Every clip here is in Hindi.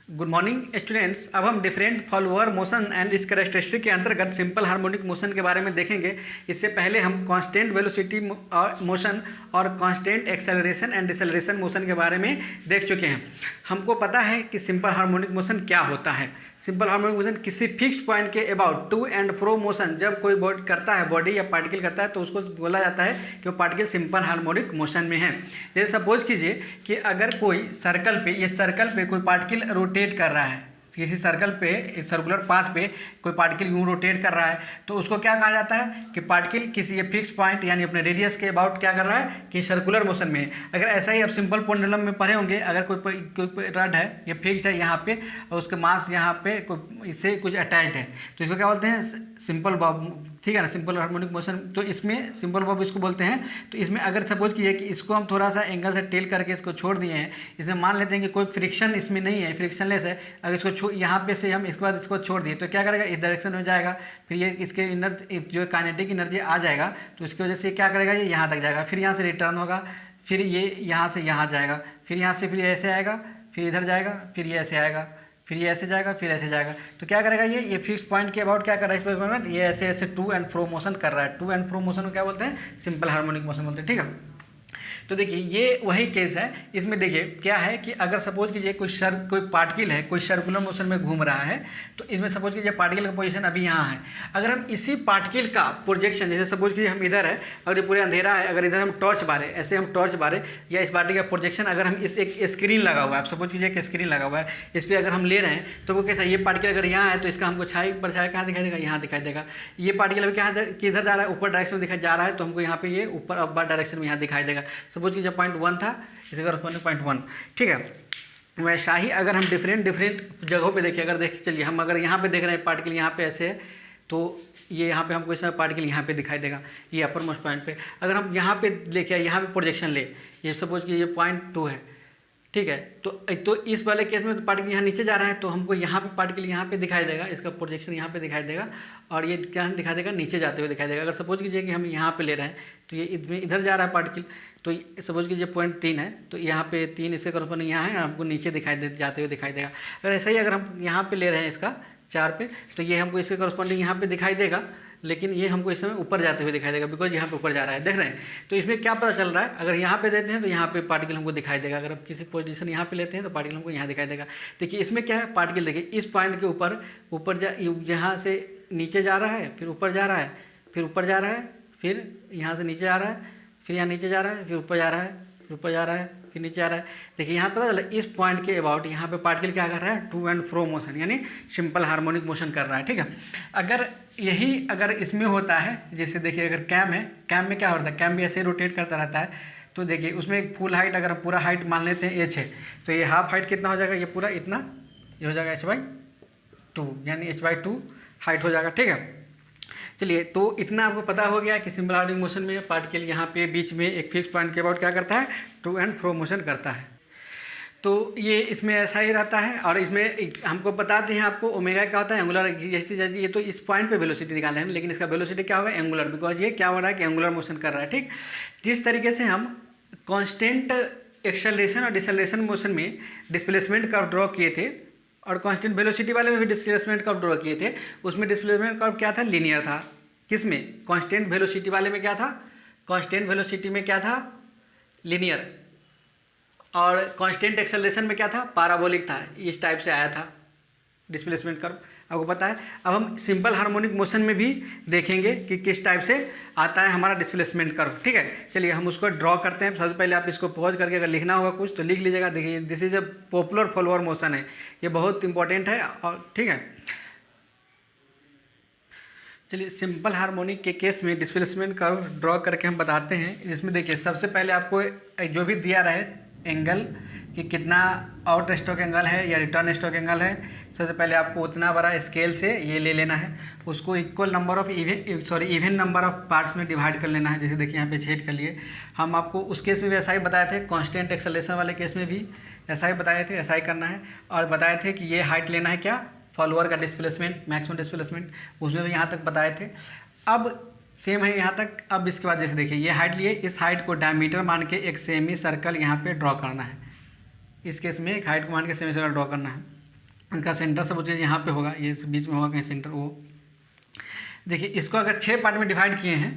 Good morning students. अब हम डिफरेंट फॉलोअर मोशन एंड इस कैरेक्टरिस्टिक के अंतर्गत सिंपल हार्मोनिक मोशन के बारे में देखेंगे। इससे पहले हम कांस्टेंट वेलोसिटी मोशन और constant acceleration and deceleration motion के बारे में देख चुके हैं। हमको पता है कि सिंपल हार्मोनिक मोशन क्या होता है। सिंपल हार्मोनिक मोशन किसी फिक्स्ड पॉइंट के about to and fro motion जब कोई बॉडी करता है, बॉडी या पार्टिकल करता है, तो उसको बोला जाता है कि वो पार्टिकल सिंपल हार्मोनिक मोशन में है। जैसे सपोज कीजिए कि अगर कोई सर्कल पे, ये सर्कल पे कोई पार्टिकल रोटेट कर रहा है, किसी सर्कल पे, एक सर्कुलर पाथ पे कोई पार्टिकल यूँ रोटेट कर रहा है, तो उसको क्या कहा जाता है कि पार्टिकल किसी ये फिक्स पॉइंट यानी अपने रेडियस के अबाउट क्या कर रहा है कि सर्कुलर मोशन में है। अगर ऐसा ही आप सिंपल पेंडुलम में पढ़े होंगे, अगर कोई रड है, ये फिक्स्ड है यहाँ पे और उसके मास यहाँ पे इससे कुछ अटैच्ड है, तो इसको क्या बोलते हैं? सिंपल बॉब, ठीक है ना, सिंपल हार्मोनिक मोशन। तो इसमें सिंपल बॉब इसको बोलते हैं। तो इसमें अगर सपोज कीजिए कि इसको हम थोड़ा सा एंगल से टेल करके इसको छोड़ दिए हैं, इसमें मान लेते हैं कि कोई फ्रिक्शन इसमें नहीं है, फ्रिक्शनलेस है। अगर इसको यहाँ पे से हम इसके बाद इसको छोड़ दिए तो क्या करेगा? इस डायरेक्शन में जाएगा, फिर ये इसके इनर जो काइनेटिक एनर्जी आ जाएगा, तो इसकी वजह से क्या करेगा? ये यहाँ तक जाएगा, फिर यहाँ से रिटर्न होगा, फिर ये यहाँ से यहाँ जाएगा, फिर यहाँ से फिर ऐसे आएगा, फिर इधर जाएगा, फिर ये ऐसे आएगा, फिर ये ऐसे जाएगा, फिर ऐसे जाएगा। तो क्या करेगा? ये फिक्स पॉइंट के अबाउट क्या कर रहा है? इस पॉइंट ये ऐसे ऐसे टू एंड फ्रो मोशन कर रहा है। टू एंड फ्रो मोशन को क्या बोलते हैं? सिंपल हार्मोनिक मोशन बोलते हैं। ठीक है, तो देखिए ये वही केस है। इसमें देखिए क्या है कि अगर सपोज कीजिए कोई पार्टिकल है, कोई सर्कुलर मोशन में घूम रहा है, तो इसमें सपोज कीजिए पार्टिकल का पोजीशन अभी यहाँ है। अगर हम इसी पार्टिकल का प्रोजेक्शन, जैसे सपोज कीजिए हम इधर है और ये पूरे अंधेरा है, अगर इधर हम टॉर्च बारे, ऐसे हम टॉर्च बारे या इस पार्टिकल का प्रोजेक्शन अगर हम इस एक स्क्रीन लगा हुआ है, आप सपोज कीजिए एक स्क्रीन लगा हुआ है, इस पर अगर हम ले रहे हैं, तो वो कैसा? ये पार्टिकल अगर यहाँ है तो इसका हमको छाई परछाई कहाँ दिखाई देगा? यहाँ दिखाई देगा। ये पार्टिकल अभी कहाँ किधर जा रहा है? ऊपर डायरेक्शन में दिखाई जा रहा है, तो हमको यहाँ पे ये ऊपर अपर डायरेक्शन में यहाँ दिखाई देगा। सपोज कीजिए पॉइंट 1 था, इसे पॉइंट 1। ठीक है, वैसा ही अगर हम डिफरेंट जगहों पे देखिए, अगर देख चलिए हम अगर यहाँ पे देख रहे हैं पार्टिकल यहाँ पे ऐसे है, तो ये यहाँ पे हमको इस पार्टिकल यहाँ पे दिखाई देगा, ये अपर मोस्ट पॉइंट पे। अगर हम यहाँ पे देखिए, यहाँ पे प्रोजेक्शन ले, ये सपोज कि ये पॉइंट 2 है, ठीक है, तो इस वाले केस में तो पार्टिकल यहाँ नीचे जा रहा है, तो हमको यहाँ पे पार्टिकल यहाँ पे दिखाई देगा, इसका प्रोजेक्शन यहाँ पे दिखाई देगा, और ये क्या दिखाई देगा? नीचे जाते हुए दिखाई देगा। अगर सपोज कीजिए कि हम यहाँ पे ले रहे हैं, तो ये इधर जा रहा है पार्टिकल, तो सपोज कीजिए पॉइंट 3 है, तो यहाँ पे 3 इसके कॉरस्पॉन्डिंग यहाँ है, हमको नीचे जाते हुए दिखाई देगा। अगर ऐसा ही अगर हम यहाँ पे ले रहे हैं इसका 4 पे, तो ये हमको इसके कॉरस्पॉन्डिंग यहाँ पे दिखाई देगा, लेकिन ये हमको इस समय ऊपर जाते हुए दिखाई देगा, बिकॉज यहाँ पे ऊपर जा रहा है, देख रहे हैं। तो इसमें क्या पता चल रहा है? अगर यहाँ पे देते हैं तो यहाँ पे पार्टिकल हमको दिखाई देगा, अगर हम किसी पोजीशन यहाँ पे लेते हैं तो पार्टिकल हमको यहाँ दिखाई देगा। देखिए इसमें क्या है? पार्टिकल देखिए इस पॉइंट के ऊपर यहाँ से नीचे जा रहा है, फिर ऊपर जा रहा है, फिर ऊपर जा रहा है, फिर यहाँ से नीचे आ रहा है, फिर यहाँ नीचे जा रहा है, फिर ऊपर जा रहा है, फिर ऊपर जा रहा है, फिर नीचे आ रहा है। देखिए यहाँ पता चला इस पॉइंट के अबाउट यहाँ पे पार्टिकल क्या कर रहा है? टू एंड फ्रो मोशन यानी सिंपल हार्मोनिक मोशन कर रहा है। ठीक है, अगर इसमें होता है, जैसे देखिए अगर कैम है, कैम में क्या होता है? कैम भी ऐसे रोटेट करता रहता है। तो देखिए उसमें एक फुल हाइट, अगर हम पूरा हाइट मान लेते हैं h है, तो ये हाफ हाइट कितना हो जाएगा? ये पूरा इतना ये हो जाएगा h/2 यानी h/2 हाइट हो जाएगा। ठीक है, चलिए तो इतना आपको पता हो गया कि सिंपल हार्मोनिक मोशन में पार्टिकल यहाँ पे बीच में एक फिक्स पॉइंट के अबाउट क्या करता है? टू एंड फ्रो मोशन करता है। तो ये इसमें ऐसा ही रहता है। और इसमें हमको बताते हैं आपको ओमेगा क्या होता है? एंगुलर। जैसे ये तो इस पॉइंट पे वेलोसिटी निकाल रहे हैं, लेकिन इसका वेलोसिटी क्या होगा? एंगुलर, बिकॉज ये क्या हो रहा है कि एंगुलर मोशन कर रहा है। ठीक, जिस तरीके से हम कॉन्स्टेंट एक्सेलरेशन और डिसेलरेशन मोशन में डिस्प्लेसमेंट कर्व ड्रॉ किए थे, और कांस्टेंट वेलोसिटी वाले में भी डिस्प्लेसमेंट कर्व ड्रॉ किए थे, उसमें डिस्प्लेसमेंट कर्व क्या था? लीनियर था। किसमें? कांस्टेंट वेलोसिटी वाले में क्या था? कांस्टेंट वेलोसिटी में क्या था? लीनियर। और कांस्टेंट एक्सेलरेशन में क्या था? पैराबोलिक था। इस टाइप से आया था डिस्प्लेसमेंट कर्व, आपको पता है। अब हम सिंपल हार्मोनिक मोशन में भी देखेंगे कि किस टाइप से आता है हमारा डिस्प्लेसमेंट कर्व। ठीक है, चलिए हम उसको ड्रॉ करते हैं। सबसे पहले आप इसको पॉज करके अगर लिखना होगा कुछ तो लिख लीजिएगा। देखिए this is a popular follower motion है, ये बहुत इंपॉर्टेंट है। और ठीक है, चलिए सिंपल हार्मोनिक के केस में डिस्प्लेसमेंट कर्व ड्रॉ करके हम बताते हैं। जिसमें देखिए सबसे पहले आपको जो भी दिया रहे एंगल कि कितना आउट स्टॉक एंगल है या रिटर्न स्टॉक एंगल है, सबसे पहले आपको उतना बड़ा स्केल से ये ले लेना है, उसको equal number of even number of parts में डिवाइड कर लेना है। जैसे देखिए यहाँ पे छेद कर लिए। हम आपको उस केस में भी ऐसा ही बताए थे, कांस्टेंट एक्सेलरेशन वाले केस में भी ऐसा ही बताए थे, ऐसा ही करना है। और बताए थे कि ये हाइट लेना है क्या? फॉलोअर का डिस्प्लेसमेंट, मैक्सिमम डिस्प्लेसमेंट, उसमें भी यहाँ तक बताए थे। अब सेम है यहाँ तक। अब इसके बाद जैसे देखिए ये हाइट लिए, इस हाइट को डायमीटर मान के एक सेमी सर्कल यहाँ पे ड्रॉ करना है। इस केस में एक हाइट को मान के सेमी सर्कल ड्रॉ करना है। इनका सेंटर सब चीज़ यहाँ पे होगा, ये बीच में होगा कहीं सेंटर वो। देखिए इसको अगर 6 पार्ट में डिवाइड किए हैं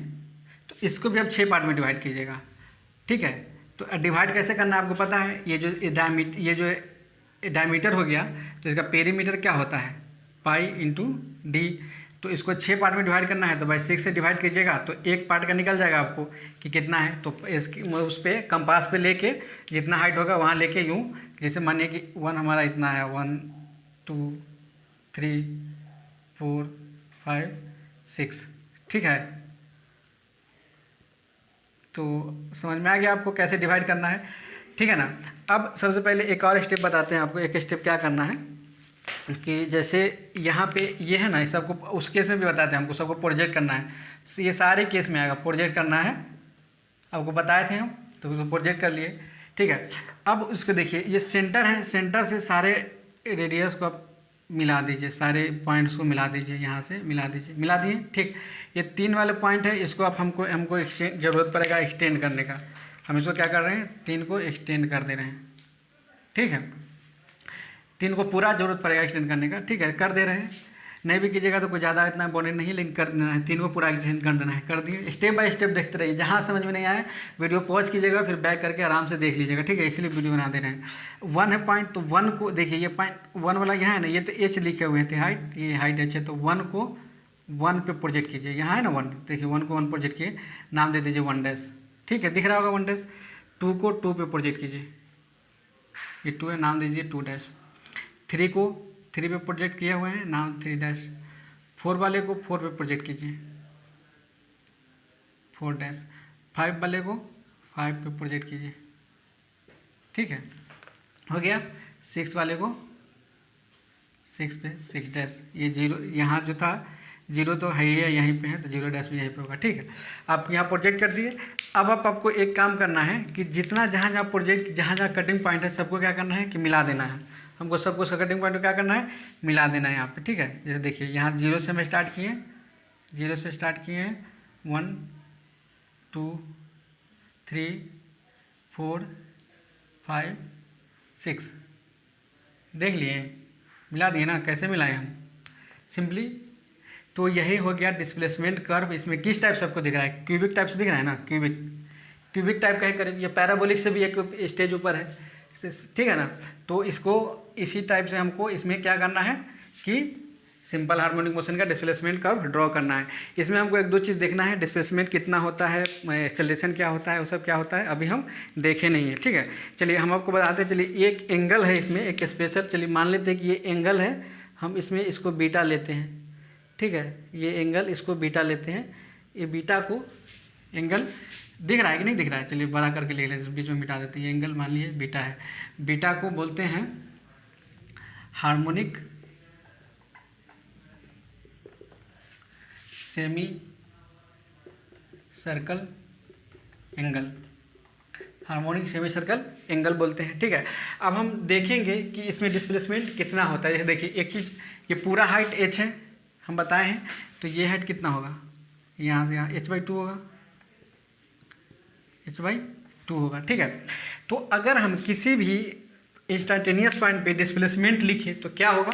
तो इसको भी अब 6 पार्ट में डिवाइड कीजिएगा, ठीक है। तो डिवाइड कैसे करना है आपको पता है, ये जो डायमीटर हो गया तो इसका पेरीमीटर क्या होता है, पाई इंटू डी। तो इसको 6 पार्ट में डिवाइड करना है तो बाई 6 से डिवाइड कीजिएगा तो एक पार्ट का निकल जाएगा आपको कि कितना है। तो इसकी उस पर कंपास पे लेके जितना हाइट होगा वहाँ लेके यूँ, जैसे मानिए कि 1 हमारा इतना है, 1 2 3 4 5 6, ठीक है। तो समझ में आ गया आपको कैसे डिवाइड करना है, ठीक है ना। अब सबसे पहले एक और स्टेप बताते हैं आपको, एक स्टेप क्या करना है कि जैसे यहाँ पे ये है ना, ये सबको उस केस में भी बताते हैं हमको, सबको प्रोजेक्ट करना है, ये सारे केस में आएगा, प्रोजेक्ट करना है, आपको बताए थे हम, तो उसको प्रोजेक्ट कर लिए, ठीक है। अब उसको देखिए ये सेंटर है, सेंटर से सारे रेडियस को आप मिला दीजिए, सारे पॉइंट्स को मिला दीजिए, यहाँ से मिला दीजिए, मिला दिए, ठीक। ये 3 वाले पॉइंट है, इसको आप हमको एक्सटेंड ज़रूरत पड़ेगा एक्सटेंड करने का। हम इसको क्या कर रहे हैं, 3 को एक्सटेंड कर दे रहे हैं, ठीक है। 3 को पूरा ज़रूरत पड़ेगा एक्सटेंड करने का, ठीक है, कर दे रहे हैं। नहीं भी कीजिएगा तो कुछ ज़्यादा इतना बॉन्डेड नहीं, लेकिन कर देना है, 3 को पूरा एक्सटेंड कर देना है, कर दिए। स्टेप बाय स्टेप देखते रहिए, जहाँ समझ में नहीं आए वीडियो पॉज कीजिएगा, फिर बैक करके आराम से देख लीजिएगा, ठीक है, इसलिए वीडियो बना दे रहे हैं। 1 है पॉइंट, तो 1 को देखिए, ये पॉइंट 1 वाला यहाँ है ना, ये तो एच लिखे हुए थे हाइट, ये हाइट एच है, तो 1 को 1 पे प्रोजेक्ट कीजिए, यहाँ है ना 1, देखिए 1 को 1 प्रोजेक्ट किए, नाम दे दीजिए 1 डैश, ठीक है, दिख रहा होगा 1 डैश। 2 को 2 पे प्रोजेक्ट कीजिए, ये 2 है, नाम दीजिए 2 डैश। 3 को 3 पे प्रोजेक्ट किए हुए हैं, नाम 3 डैश। 4 वाले को 4 पे प्रोजेक्ट कीजिए, 4 डैश। 5 वाले को 5 पे प्रोजेक्ट कीजिए, ठीक है, हो गया। 6 वाले को 6 पे 6 डैश, ये 0 यहाँ जो था 0 तो है ही है, यहीं पे है, तो 0 डैश भी यहीं पे होगा, ठीक है। आप यहाँ प्रोजेक्ट कर दिए। अब आपको एक काम करना है कि जितना जहाँ जहाँ प्रोजेक्ट, जहाँ जहाँ कटिंग पॉइंट है, सबको क्या करना है कि मिला देना है, हमको सबको कटिंग पॉइंट को क्या करना है, मिला देना है यहाँ पे, ठीक है। जैसे देखिए यहाँ 0 से हम स्टार्ट किए, 0 से स्टार्ट किए हैं, 1 2 3 4 5 6, देख लिए, मिला दिए ना। कैसे मिलाए हम, सिंपली। तो यही हो गया डिस्प्लेसमेंट कर्व। इसमें किस टाइप से आपको दिख रहा है, क्यूबिक टाइप से दिख रहा है ना, क्यूबिक टाइप का है करीब, ये पैराबोलिक से भी एक स्टेज ऊपर है, ठीक है ना। तो इसको इसी टाइप से हमको इसमें क्या करना है कि सिंपल हार्मोनिक मोशन का डिस्प्लेसमेंट कर्व ड्रॉ करना है। इसमें हमको 1-2 चीज़ देखना है, डिस्प्लेसमेंट कितना होता है, एक्सेलरेशन क्या होता है, वो सब क्या होता है, अभी हम देखे नहीं है, ठीक है। चलिए हम आपको बताते हैं, चलिए एक एंगल है इसमें, एक स्पेशल, चलिए मान लेते हैं कि ये एंगल है, हम इसमें इसको बीटा लेते हैं, ठीक है, ये एंगल इसको बीटा लेते हैं। ये बीटा को एंगल दिख रहा है कि नहीं दिख रहा है, चलिए बड़ा करके ले लेते हैं, बीच में मिटा देते हैं। ये एंगल मान लीजिए बीटा है, बीटा को बोलते हैं harmonic semi circle angle, harmonic semi circle angle बोलते हैं, ठीक है। अब हम देखेंगे कि इसमें डिस्प्लेसमेंट कितना होता है। देखिए एक चीज़, ये पूरा हाइट h है, हम बताए हैं, तो ये हाइट कितना होगा, यहाँ से यहाँ h/2 होगा, h/2 होगा, ठीक है। तो अगर हम किसी भी इंस्टेंटेनियस पॉइंट पे डिस्प्लेसमेंट लिखें तो क्या होगा,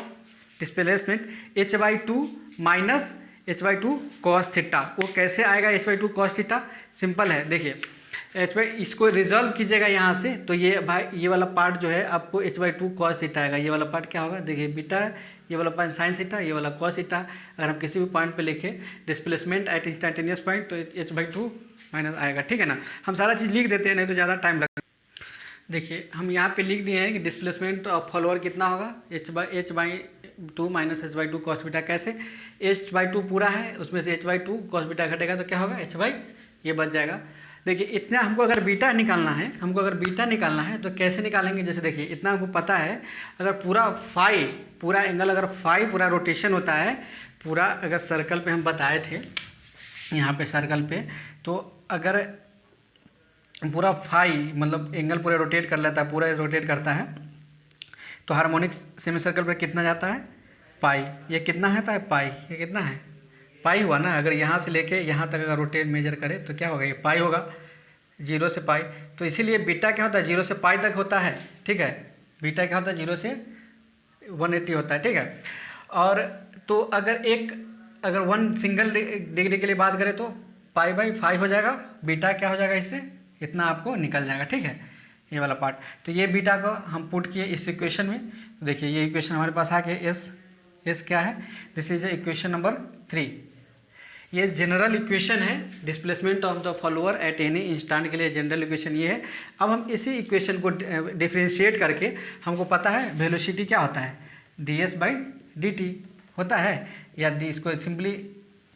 displacement h/2 minus h/2 cos theta. वो कैसे आएगा h/2 cos थीटा, सिंपल है, देखिए इसको रिजॉल्व कीजिएगा यहाँ से, तो ये भाई ये वाला पार्ट जो है आपको h/2 cos थीटा आएगा। ये वाला पार्ट क्या होगा, देखिए बीटा है, ये वाला पॉइंट साइन थीटा, ये वाला cos थीटा। अगर हम किसी भी पॉइंट पे लिखें डिस्प्लेसमेंट एट इंस्टेंटेनियस पॉइंट तो h/2 माइनस आएगा, ठीक है ना। हम सारा चीज़ लिख देते हैं, नहीं तो ज़्यादा टाइम लगेगा। देखिए हम यहाँ पे लिख दिए हैं कि डिस्प्लेसमेंट ऑफ फॉलोअर कितना होगा, h/2 minus h/2 cos theta. कैसे, h/2 पूरा है, उसमें से h/2 cos थीटा घटेगा तो क्या होगा, ये बच जाएगा। देखिए इतना हमको अगर बीटा निकालना है, तो कैसे निकालेंगे, जैसे देखिए इतना हमको पता है, अगर पूरा एंगल अगर फाई पूरा रोटेशन होता है, पूरा अगर सर्कल पे हम बताए थे यहाँ पे सर्कल पे, तो अगर पूरा फाई मतलब एंगल पूरा रोटेट कर लेता है, पूरा रोटेट करता है, तो हार्मोनिक सेमी सर्कल पे कितना जाता है, पाई। ये कितना आता है, पाई, ये कितना है, पाई हुआ ना। अगर यहाँ से लेके यहाँ तक अगर रोटेट मेजर करे तो क्या होगा, ये पाई होगा, 0 से पाई। तो इसीलिए बीटा क्या होता है, 0 से पाई तक होता है, ठीक है। बीटा क्या होता है, 0 से 180 होता है, ठीक है। और तो अगर 1 सिंगल डिग्री के लिए बात करें तो π/5 हो जाएगा, बीटा क्या हो जाएगा इससे, इतना आपको निकल जाएगा, ठीक है, ये वाला पार्ट। तो ये बीटा को हम पुट किए इस इक्वेशन में, तो देखिए ये इक्वेशन हमारे पास आ गया, एस क्या है, दिस इज इक्वेशन नंबर 3। ये जनरल इक्वेशन है displacement of the follower at any instant के लिए, जनरल इक्वेशन ये है। अब हम इसी इक्वेशन को डिफ्रेंशिएट करके हमको पता है वेलोसिटी क्या होता है, ds/dt होता है, या इसको सिंपली,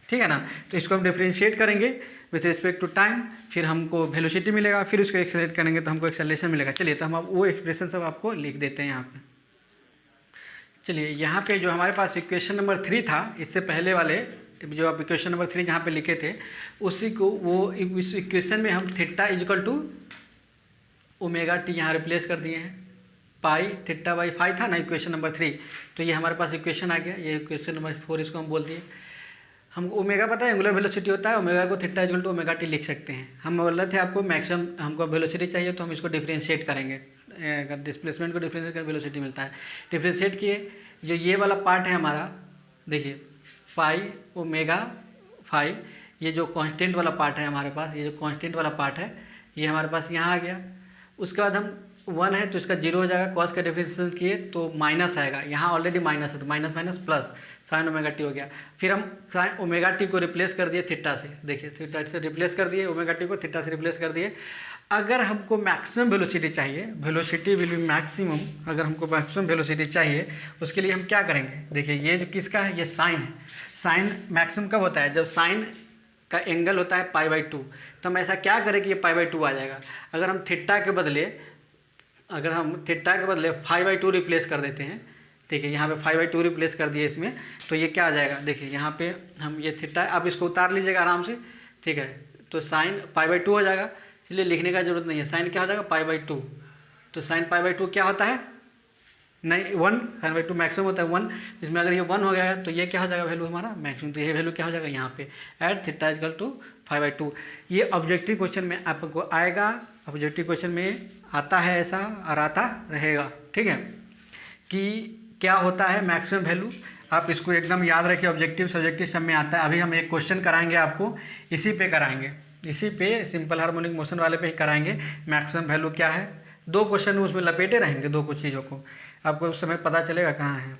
ठीक है ना। तो इसको हम डिफ्रेंशिएट करेंगे विथ रिस्पेक्ट टू टाइम, फिर हमको वेलोसिटी मिलेगा, फिर उसको एक्सेलरेट करेंगे तो हमको एक्सेलरेशन मिलेगा। चलिए तो हम अब वो एक्सप्रेशन सब आपको लिख देते हैं यहाँ पे। चलिए यहाँ पे जो हमारे पास इक्वेशन नंबर 3 था, इससे पहले वाले जो आप इक्वेशन नंबर 3 जहाँ पे लिखे थे, उसी को वो इस इक्वेशन में हम θ=ω/t यहाँ रिप्लेस कर दिए हैं। π/5 था ना इक्वेशन नंबर 3, तो ये हमारे पास इक्वेशन आ गया। ये इक्वेशन नंबर 4 इसको हम बोल दिए। हमको ओमेगा पता है एंगुलर वेलोसिटी होता है, ओमेगा को θ=ω/t लिख सकते हैं। हम बोल रहे थे आपको मैक्सिमम हमको वेलोसिटी चाहिए तो हम इसको डिफ्रेंशिएट करेंगे, अगर डिस्प्लेसमेंट को डिफ्रेंशिएट कर वेलोसिटी मिलता है। डिफ्रेंशिएट किए, जो ये वाला पार्ट है हमारा, देखिए π/5, ये जो कांस्टेंट वाला पार्ट है हमारे पास, ये जो कांस्टेंट वाला पार्ट है ये हमारे पास यहाँ आ गया। उसके बाद हम 1 है तो इसका 0 हो जाएगा, कॉस का डिफरेंशिएशन किए तो माइनस आएगा, यहाँ ऑलरेडी माइनस है तो minus minus plus sin ω/t हो गया। फिर हम sin ω/t को रिप्लेस कर दिए थीटा से, देखिए थीटा से रिप्लेस कर दिए, ω/t को थीटा से रिप्लेस कर दिए। अगर हमको मैक्सिमम वेलोसिटी चाहिए, वेलोसिटी विल बी मैक्सिमम, अगर हमको मैक्सिमम वेलोसिटी चाहिए उसके लिए हम क्या करेंगे, देखिए ये जो किसका है, ये साइन है। साइन मैक्सिमम कब होता है, जब साइन का एंगल होता है π/2। तो हम ऐसा क्या करें कि ये π/2 आ जाएगा। अगर हम थीटा के बदले π/2 रिप्लेस कर देते हैं, ठीक है, यहाँ पे 5/2 रिप्लेस कर दिए इसमें, तो ये क्या आ जाएगा, देखिए यहाँ पे हम ये थीटा, आप इसको उतार लीजिएगा आराम से, ठीक है। तो साइन π/2 हो जाएगा, इसलिए लिखने का जरूरत नहीं है। साइन क्या हो जाएगा, π/2। तो साइन π/2 क्या होता है, नहीं 1, sin/2 मैक्सिमम होता है 1, इसमें अगर ये 1 हो गया तो ये क्या हो जाएगा वैल्यू हमारा मैक्सिमम, तो ये वैल्यू क्या हो जाएगा यहाँ पे एट θ=5/2। ये ऑब्जेक्टिव क्वेश्चन में आपको आएगा, ऑब्जेक्टिव क्वेश्चन में आता है ऐसा और आता रहेगा, ठीक है, कि क्या होता है मैक्सिमम वैल्यू। आप इसको एकदम याद रखिए, ऑब्जेक्टिव सब्जेक्टिव सब में आता है। अभी हम एक क्वेश्चन कराएंगे आपको, इसी पे कराएंगे, इसी पे सिंपल हार्मोनिक मोशन वाले पे ही कराएंगे मैक्सिमम वैल्यू क्या है। 2 क्वेश्चन उसमें लपेटे रहेंगे, 2 कुछ चीज़ों को आपको उस समय पता चलेगा कहाँ है।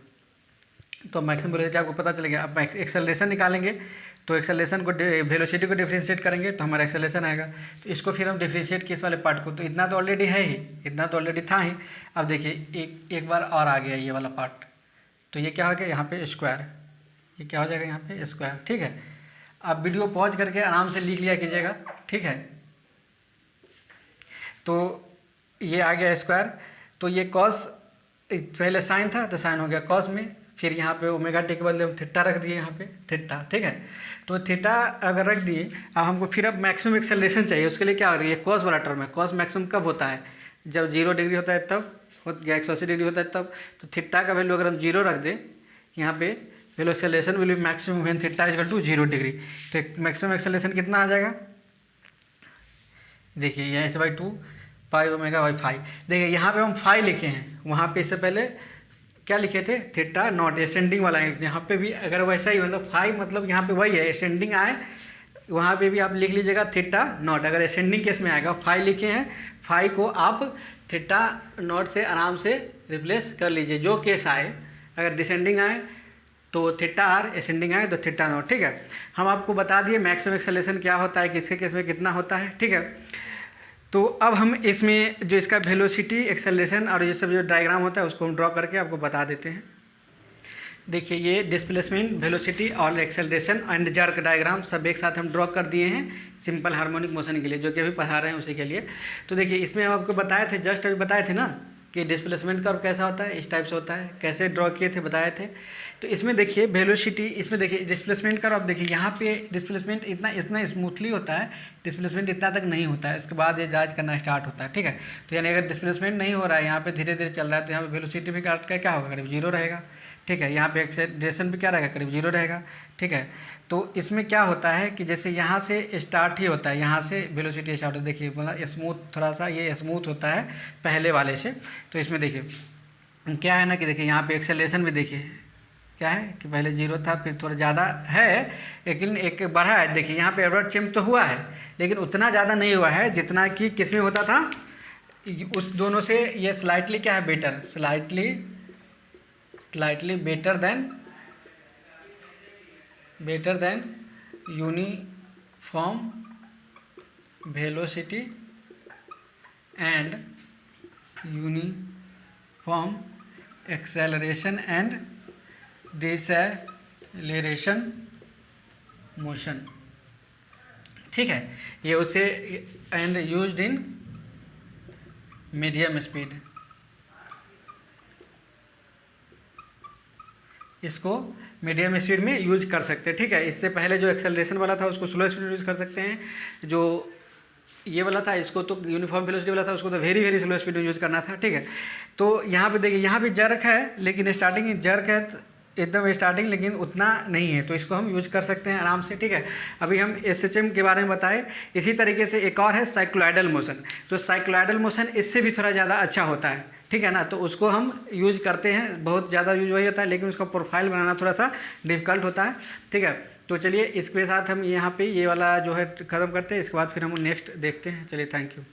तो मैक्सिमम वेलोसिटी आपको पता चलेगा। आप एक्सेलरेशन निकालेंगे तो एक्सेलरेशन को वेलोसिटी को डिफरेंशिएट करेंगे तो हमारा एक्सेलरेशन आएगा। तो इसको फिर हम डिफरेंशिएट किस वाले पार्ट को, तो इतना तो ऑलरेडी है ही, इतना तो ऑलरेडी था ही। अब देखिए एक बार और आ गया ये वाला पार्ट, तो ये क्या हो गया यहाँ पे स्क्वायर, ये क्या हो जाएगा यहाँ पे स्क्वायर, ठीक है। आप वीडियो पॉज करके आराम से लिख लिया कीजिएगा, ठीक है। तो ये आ गया स्क्वायर, तो ये कॉस, पहले साइन था तो साइन हो गया कॉस में, फिर यहाँ पे ω/t के बदले हम थीटा रख दिए यहाँ पे थीटा, ठीक है। तो थीटा अगर रख दिए, अब हमको फिर अब मैक्सिमम एक्सेलरेशन चाहिए, उसके लिए क्या हो रही है, कॉस वाला टर्म है। कॉस मैक्सिमम कब होता है, जब 0 डिग्री होता है तब, या 180 डिग्री होता है तब। तो थीटा का वैल्यू अगर हम 0 रख दें यहाँ पे, value acceleration will be maximum when θ=0 degree. तो मैक्सिमम एक्सेलरेशन कितना आ जाएगा, देखिए यहाँ s/2 π/5। देखिए यहाँ पे हम 5 लिखे हैं, वहाँ पे इससे पहले क्या लिखे थे, θ0 असेंडिंग वाला है। यहाँ पे भी अगर वैसा ही मतलब 5 मतलब यहाँ पे वही है, असेंडिंग आए वहाँ पे भी आप लिख लीजिएगा θ0। अगर असेंडिंग केस में आएगा 5 लिखे हैं, 5 को आप θ0 से आराम से रिप्लेस कर लीजिए जो केस आए। अगर डिसेंडिंग आए तो θr, असेंडिंग आए तो θ0, ठीक है। हम आपको बता दिए मैक्सिमम एक्सेलरेशन क्या होता है, किसके केस में कितना होता है, ठीक है। तो अब हम इसमें जो इसका वेलोसिटी, एक्सेलरेशन और ये सब जो डायग्राम होता है उसको हम ड्रॉ करके आपको बता देते हैं। देखिए ये डिस्प्लेसमेंट, वेलोसिटी और एक्सेलरेशन एंड जर्क डायग्राम सब एक साथ हम ड्रॉ कर दिए हैं सिंपल हार्मोनिक मोशन के लिए, जो कि अभी पढ़ा रहे हैं उसी के लिए। तो देखिए इसमें हम आपको बताए थे, जस्ट अभी बताए थे ना कि डिस्प्लेसमेंट कर्व कैसा होता है, इस टाइप से होता है, कैसे ड्रॉ किए थे बताए थे। तो इसमें देखिए वेलोसिटी, इसमें देखिए डिस्प्लेसमेंट कर्व, आप देखिए यहाँ पे डिस्प्लेसमेंट इतना स्मूथली होता है, डिस्प्लेसमेंट इतना तक नहीं होता है, इसके बाद ये जांच करना स्टार्ट होता है, ठीक है। तो यानी अगर डिस्प्लेसमेंट नहीं हो रहा है, यहाँ पे धीरे धीरे चल रहा है, तो यहाँ पे वेलोसिटी भी काट का क्या होगा, करीब 0 रहेगा, ठीक है। यहाँ पे एक्सेलरेशन भी क्या रहेगा, करीब 0 रहेगा, ठीक है। तो इसमें क्या होता है कि जैसे यहाँ से स्टार्ट ही होता है, यहाँ से वेलोसिटी स्टार्ट होता है। देखिए बोला स्मूथ, थोड़ा सा ये स्मूथ होता है पहले वाले से। तो इसमें देखिए क्या है ना कि देखिए यहाँ पे एक्सेलरेशन भी देखिए क्या है कि पहले जीरो था, फिर थोड़ा ज़्यादा है, लेकिन एक बढ़ा है। देखिए यहाँ पे अपवर्ड चेंज तो हुआ है, लेकिन उतना ज़्यादा नहीं हुआ है जितना कि किस में होता था। उस दोनों से ये स्लाइटली क्या है, better, slightly better than uniform velocity and uniform acceleration and deceleration motion. ठीक है, ये उसे and used in medium speed, इसको मीडियम स्पीड में यूज कर सकते हैं। ठीक है, इससे पहले जो एक्सेलरेशन वाला था उसको स्लो स्पीड में यूज़ कर सकते हैं, जो ये वाला था इसको तो यूनिफॉर्म वेलोसिटी वाला था उसको तो वेरी वेरी स्लो स्पीड में यूज़ करना था। ठीक है, तो यहाँ पे देखिए यहाँ भी जर्क है, लेकिन स्टार्टिंग जर्क है एकदम स्टार्टिंग, लेकिन उतना नहीं है, तो इसको हम यूज कर सकते हैं आराम से। ठीक है, अभी हम SHM के बारे में बताए। इसी तरीके से एक और है साइक्लोइडल मोशन, तो साइक्लोइडल मोशन इससे भी थोड़ा ज़्यादा अच्छा होता है। ठीक है ना, तो उसको हम यूज करते हैं, बहुत ज़्यादा यूज वही होता है, लेकिन उसका प्रोफाइल बनाना थोड़ा सा डिफिकल्ट होता है। ठीक है, तो चलिए इसके साथ हम यहाँ पे ये वाला जो है ख़त्म करते हैं, इसके बाद फिर हम नेक्स्ट देखते हैं। चलिए, थैंक यू।